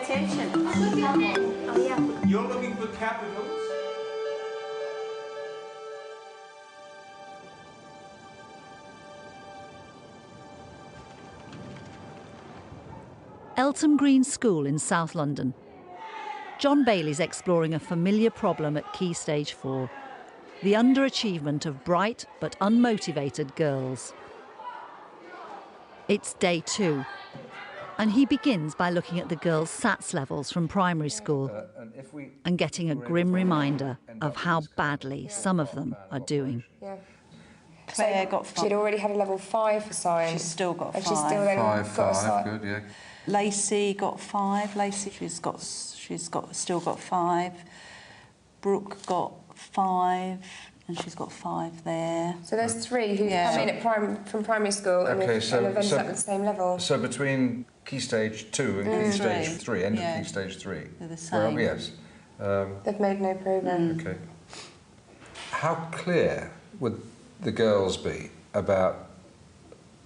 attention. Oh, yeah. You're looking for capitals? Eltham Green School in South London. John Bailey's exploring a familiar problem at Key Stage 4, the underachievement of bright but unmotivated girls. It's day 2, and he begins by looking at the girls' SATs levels from primary school and getting a grim reminder of how badly some of them are doing. Yeah. Claire got 5. She'd already had a level 5 for science. She's still got 5. And she's still then got a Five, good, yeah. Lacey got 5. Lacey, still got 5. Brooke got 5, and she's got 5 there. So there's 3 who've come in at from primary school and have ended up at the same level. So between Key Stage 2 and Key Stage 3, end of Key Stage 3. They're the same. Well, yes. They've made no progress. OK. How clear would the girls be about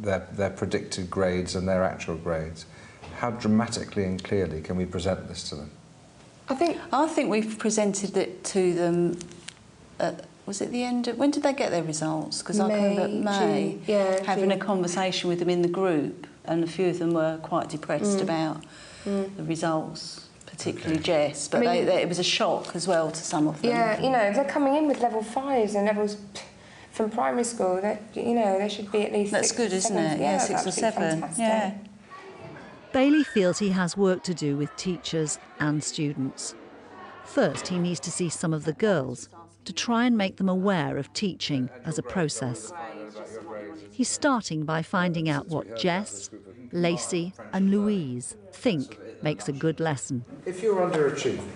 their predicted grades and their actual grades? How dramatically and clearly can we present this to them? I think we've presented it to them at, was it the end of... When did they get their results? Because I can remember May, having a conversation with them in the group, and a few of them were quite depressed about the results, particularly Jess, but it was a shock as well to some of them. Yeah, you know, they're coming in with level 5s and levels from primary school. You know, there should be at least That's 6 good, isn't it? Yeah, 6 or 7. Fantastic. Yeah. Bailey feels he has work to do with teachers and students. First, he needs to see some of the girls to try and make them aware of teaching as a process. He's starting by finding out what Jess, Lacey and Louise think makes a good lesson. If you're underachieving,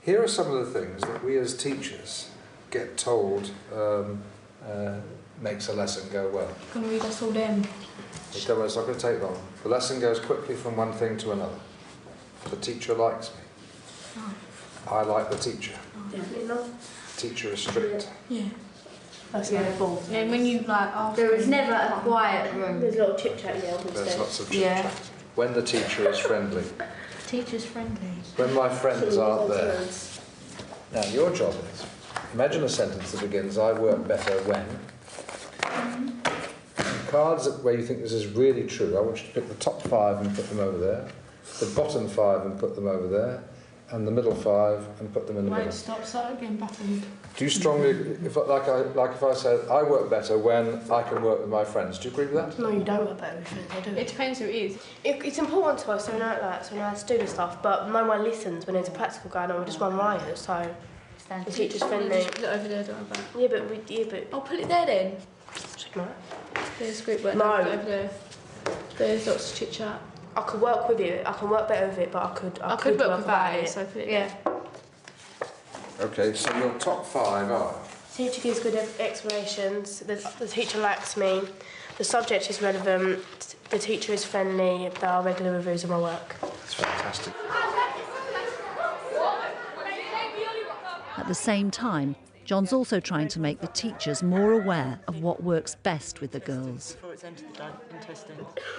here are some of the things that we as teachers get told makes a lesson go well. Can we read us all them? It's not going to take long. The lesson goes quickly from one thing to another. The teacher likes me. Oh. I like the teacher. Oh, definitely not. The teacher is strict. Yeah. That's beautiful. Yeah, when you like there was never a quiet room. There's a lot of chit chat There's lots of chit chat. When the teacher is friendly. Teacher's friendly. When my friends aren't there. Now your job is, imagine a sentence that begins, I work better when. Cards where you think this is really true, I want you to pick the top 5 and put them over there, the bottom 5 and put them over there, and the middle 5 and put them in the middle. Stop, start again, button. Do you strongly, if I said, I work better when I can work with my friends, do you agree with that? No, you don't work better with friends, I do. It depends who it is. It's important to us, so we know how to do the stuff, but no one listens when there's a practical going on, we just run riot, so the teacher's friendly. Put it over there, don't worry about it. Yeah, but... I'll put it there then. No. There's group work over there. There's lots of chit chat. I could work with it. I can work better with it, but I could work without it. So put it there. Okay, so your top 5 are? Teacher gives good explanations. The teacher likes me. The subject is relevant. The teacher is friendly. There are regular reviews of my work. That's fantastic. At the same time, John's also trying to make the teachers more aware of what works best with the girls.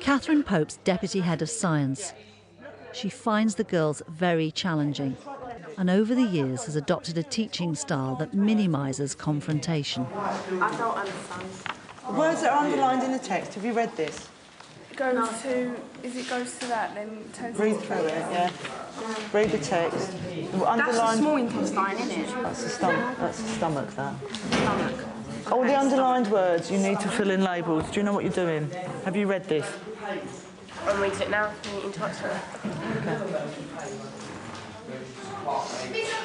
Catherine Pope's Deputy Head of Science. She finds the girls very challenging and over the years has adopted a teaching style that minimises confrontation. I don't understand. The words that are underlined in the text, have you read this? If it goes to that, then turns Read through it, yeah. Read the text. That's the small intestine, isn't it? That's the stomach, that. Stomach. All the underlined words, you need to fill in labels. Do you know what you're doing? Have you read this? I'm reading it now. In touch with it.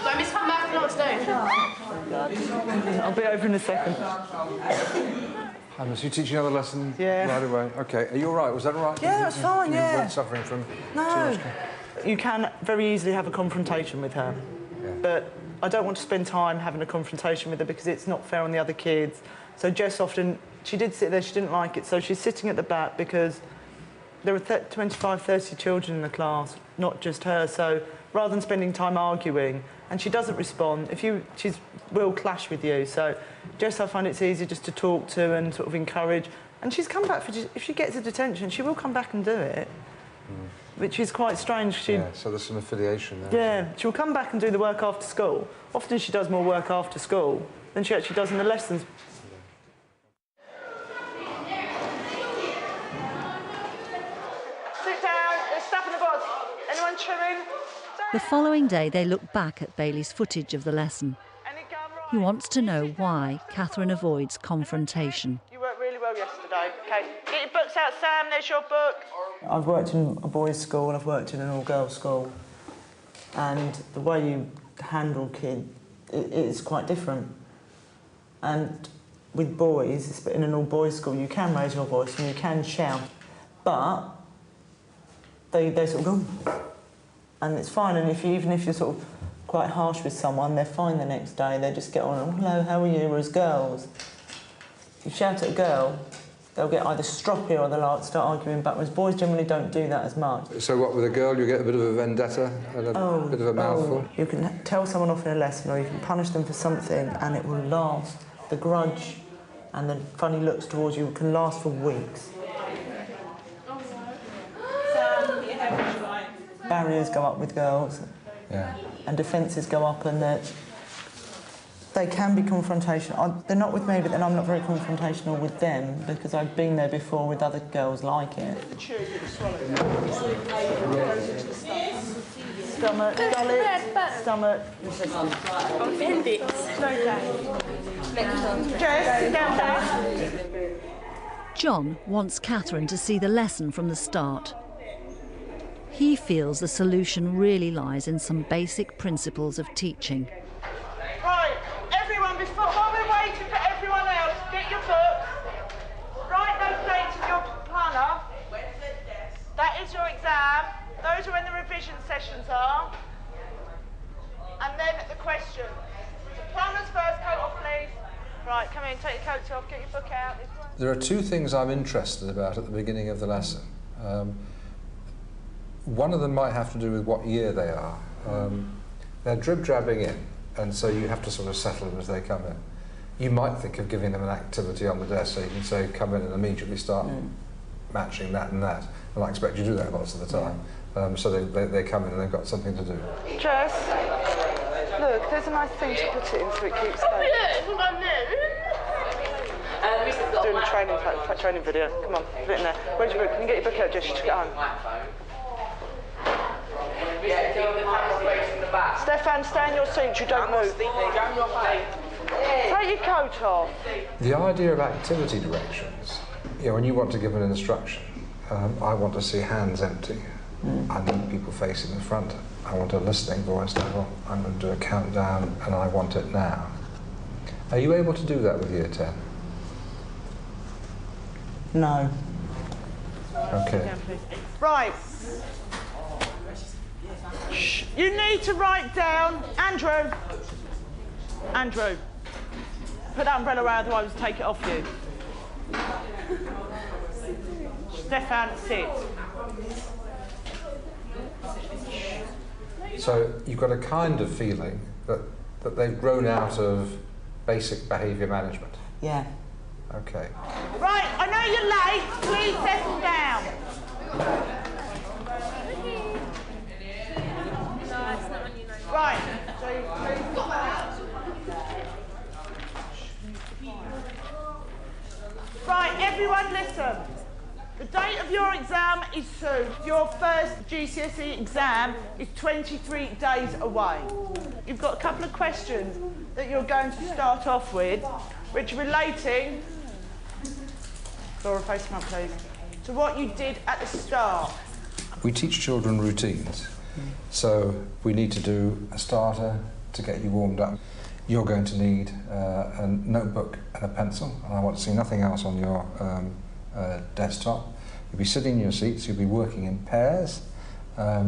Let me come back and what to do. I'll be over in a second. So you teach another lesson right away? OK. Are you all right? Was that all right? Yeah, that's fine, You weren't suffering from too much? You can very easily have a confrontation with her. Yeah. But I don't want to spend time having a confrontation with her because it's not fair on the other kids. So Jess often, she did sit there, she didn't like it, so she's sitting at the back because there are 25, 30 children in the class, not just her. So rather than spending time arguing, and she doesn't respond, she will clash with you. So Jess, I find it's easy just to talk to and sort of encourage. And she's come back if she gets a detention, she will come back and do it. which is quite strange. Yeah, so there's some affiliation there. Yeah, she'll come back and do the work after school. Often she does more work after school than she actually does in the lessons. Sit down, there's stuff in the box. Anyone chewing? The following day, they look back at Bailey's footage of the lesson. He wants to know why Catherine avoids confrontation. You worked really well yesterday. OK, get your books out, Sam, there's your book. I've worked in a boys' school and I've worked in an all-girls school. And the way you handle kids is quite different. And with boys, in an all-boys school, you can raise your voice and you can shout. But they sort of go, and it's fine. And even if you're sort of quite harsh with someone, they're fine the next day. They just get on, oh, hello, how are you? Whereas girls, if you shout at a girl, they'll get either stroppy or they'll start arguing back. Whereas boys generally don't do that as much. So what, with a girl you get a bit of a vendetta and a bit of a mouthful? You can tell someone off in a lesson or you can punish them for something and it will last. The grudge and the funny looks towards you can last for weeks. Barriers go up with girls. Yeah. And defences go up, and they can be confrontational. They're not with me, but then I'm not very confrontational with them because I've been there before with other girls like it. Stomach, gullet, stomach. Appendix. Jess, sit down. John wants Catherine to see the lesson from the start. He feels the solution really lies in some basic principles of teaching. Right, everyone, while we're waiting for everyone else, get your books, write those dates in your planner. That is your exam. Those are when the revision sessions are. And then the questions. So planners first, coat off please. Right, come in, take your coats off, get your book out. There are two things I'm interested about at the beginning of the lesson. One of them might have to do with what year they are. They're drib-drabbing in, and so you have to sort of settle them as they come in. You might think of giving them an activity on the desk so you can say, come in and immediately start matching that and that. And I expect you to do that lots of the time. So they come in and they've got something to do. Jess, look, there's a nice thing to put it in so it keeps going. Doing a training video. Come on, put it in there. Where's your book? Can you get your book out, Jess? You took it home. Stefan, stay in your seat, you don't move. Take your coat off. The idea of activity directions, when you want to give an instruction, I want to see hands empty. I need people facing the front. I want a listening voice level. I'm going to do a countdown and I want it now. Are you able to do that with Year 10? No. Okay. Right. Shh. You need to write down, Andrew, put that umbrella away, otherwise I'll take it off you. Stefan, sit. So you've got a kind of feeling that they've grown out of basic behaviour management? Yeah. Okay. Right, I know you're late, please settle down. Right, right, everyone listen. The date of your exam is soon. Your first GCSE exam is 23 days away. You've got a couple of questions that you're going to start off with, which are relating, Laura, face them up please, to what you did at the start. We teach children routines. So we need to do a starter to get you warmed up. You're going to need a notebook and a pencil, and I want to see nothing else on your desktop. You'll be sitting in your seats, you'll be working in pairs. I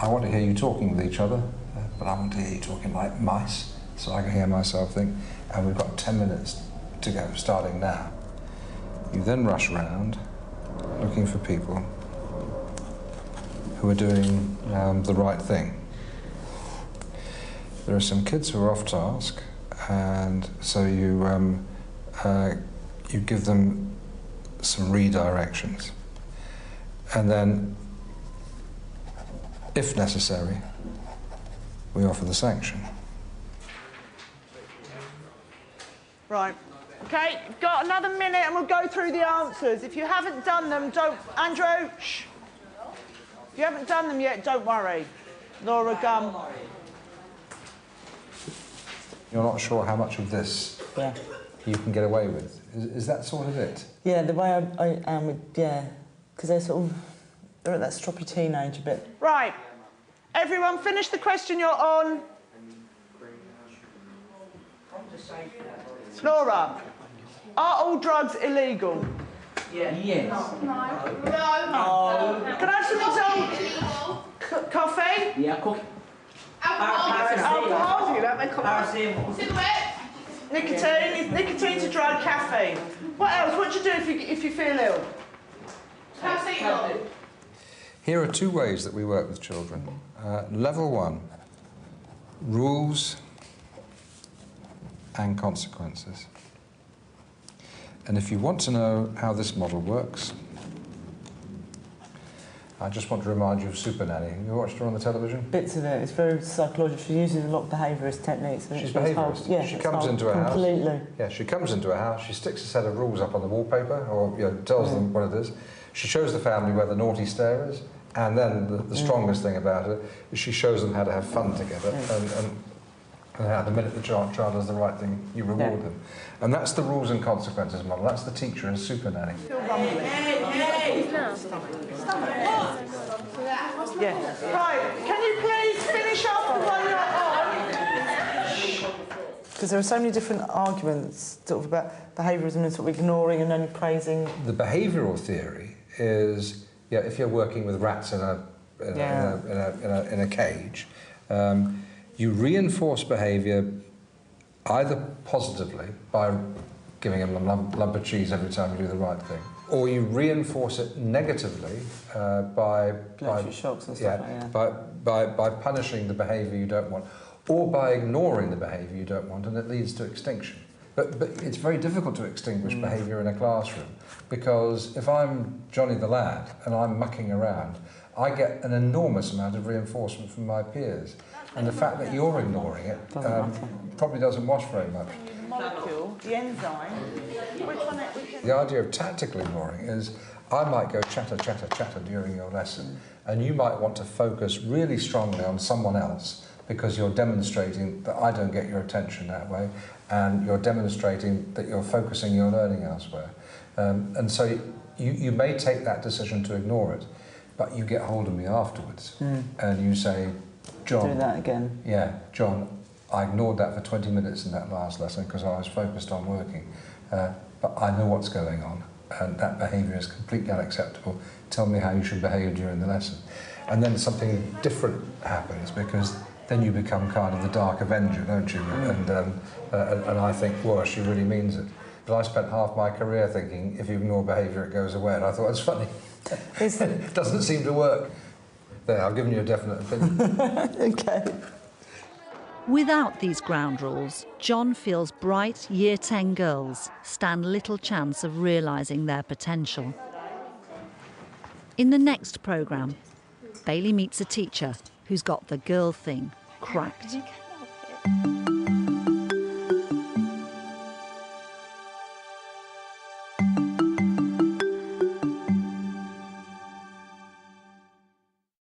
want to hear you talking with each other, but I want to hear you talking like mice, so I can hear myself think. And we've got 10 minutes to go, starting now. You then rush around, looking for people who are doing the right thing. There are some kids who are off task, and so you give them some redirections. And then If necessary, we offer the sanction. Right. OK, you've got another minute and we'll go through the answers. If you haven't done them, don't... Andrew, shh. If you haven't done them yet, don't worry. Laura Gum. You're not sure how much of this you can get away with. Is that sort of it? Yeah, the way I am with... Yeah, because they're at that stroppy teenage a bit. Right. Everyone, finish the question you're on. Laura, are all drugs illegal? Yeah. Yes. No. Can I have some examples? Coffee? Yeah, coffee. Alcohol? Nicotine? Nicotine's a drug, caffeine. What else? What do you do if you feel ill? Here are two ways that we work with children. Level 1, rules and consequences. And if you want to know how this model works, I just want to remind you of Super Nanny. Have you watched her on the television? Bits of it. It's very psychological. She uses a lot of behaviourist techniques. She's behaviourist. Yeah, she comes into a house. Completely. Yeah, she comes into a house. She sticks a set of rules up on the wallpaper, or tells them what it is. She shows the family where the naughty stair is, and then the strongest thing about it is she shows them how to have fun together, and how the minute the child does the right thing, you reward them. And that's the rules and consequences model. That's the teacher in Super Nanny. Yeah. Right, can you please finish off the one you're on? Because there are so many different arguments sort of about behaviourism and sort of ignoring and only praising. The behavioural theory is, if you're working with rats in a cage, you reinforce behaviour either positively by giving them a lump of cheese every time you do the right thing, or you reinforce it negatively by shocks and stuff by punishing the behaviour you don't want, or by ignoring the behaviour you don't want, and it leads to extinction. But it's very difficult to extinguish behaviour in a classroom, because if I'm Johnny the lad and I'm mucking around, I get an enormous amount of reinforcement from my peers. And the fact that you're ignoring it probably doesn't wash very much. The molecule, the enzyme, which one? The idea of tactical ignoring is I might go chatter, chatter, chatter during your lesson, and you might want to focus really strongly on someone else because you're demonstrating that I don't get your attention that way, and you're demonstrating that you're focusing your learning elsewhere. And so you may take that decision to ignore it, but you get hold of me afterwards and you say, John... Do that again. Yeah, John, I ignored that for 20 minutes in that last lesson because I was focused on working. But I know what's going on, and that behaviour is completely unacceptable. Tell me how you should behave during the lesson. And then something different happens, because then you become kind of the dark avenger, don't you? And I think, well, she really means it. But I spent half my career thinking, if you ignore behaviour, it goes away. And I thought, it's funny. It doesn't seem to work. There, I've given you a definite opinion. OK. Without these ground rules, John feels bright Year 10 girls stand little chance of realising their potential. In the next programme, Bailey meets a teacher who's got the girl thing cracked.